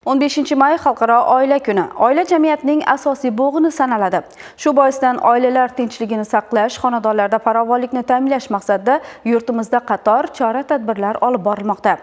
15 may Xalqaro oila kuni. Oila jamiyatning asosiy bo'g'ini sanaladi. Shu boisdan oilalar tinchligini saqlash, xonadonlarda farovonlikni ta'minlash maqsadida yurtimizda qator chora-tadbirlar olib borilmoqda.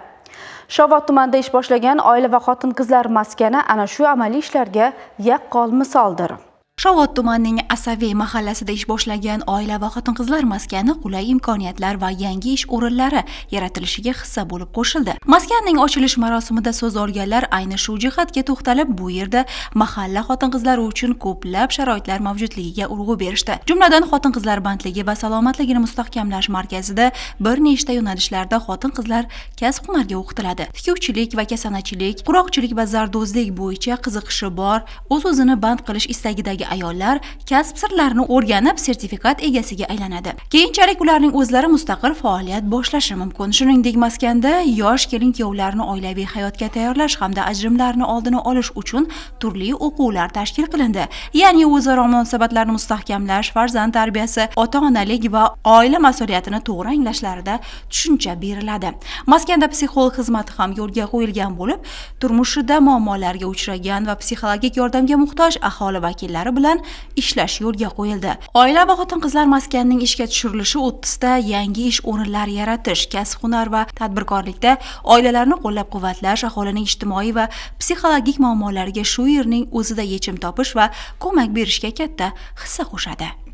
Shovot tumanida ish boshlagan oila va xotin-qizlar maskani ana shu amaliy ishlarga yaqqol misoldir. Shovot tumanining Asaviy mahallasida ish boshlagan oila va xotin-qizlar maskani qulay imkoniyatlar va yangi ish o'rinlari yaratilishiga hissa bo'lib qo'shildi. Maskanning ochilish marosimida so'z olganlar ayni shu jihatga to'xtalib, bu yerda mahalla xotin-qizlari uchun ko'plab sharoitlar mavjudligiga urg'u berishdi. Jumladan, xotin-qizlar bandligi va salomatligini mustahkamlash markazida bir nechta yo'nalishlarda xotin-qizlar kasb-hunarga o'qitiladi. Tikuvchilik va kasanachilik, quroqchilik va zardozlik bo'yicha qiziqishi bor, o'z-o'zini band qilish istagidagi ayollar kasb sirlarini o'rganib, sertifikat egasiga aylanadi. Keyinchalik ularning o'zlari mustaqil faoliyat boshlashi mumkin. Shuningdek, maskanda yosh kelin-kuyovlarni oilaviy hayotga tayyorlash hamda ajrimlarni oldini olish uchun turli o'quvlar tashkil qilindi. Ya'ni o'zaro munosabatlarni mustahkamlash, farzand tarbiyasi, ota-onalik va oila mas'uliyatini to'g'ri anglashlarida tushuncha beriladi. Maskanda psixolog xizmati ham yo'lga qo'yilgan bo'lib, turmushida muammolarga uchragan va psixologik yordamga muhtoj aholi vakillari bilan ishlash yo'lga qo'yildi. Oila va xotin-qizlar maskanining ishga tushirilishi 30 ta yangi ish o'rinlari yaratish, kasb-hunar va tadbirkorlikda oilalarni qo'llab-quvvatlash, aholining ijtimoiy va psixologik muammolariga shu yerning o'zida yechim topish va ko'mak berishga katta hissa qo'shadi.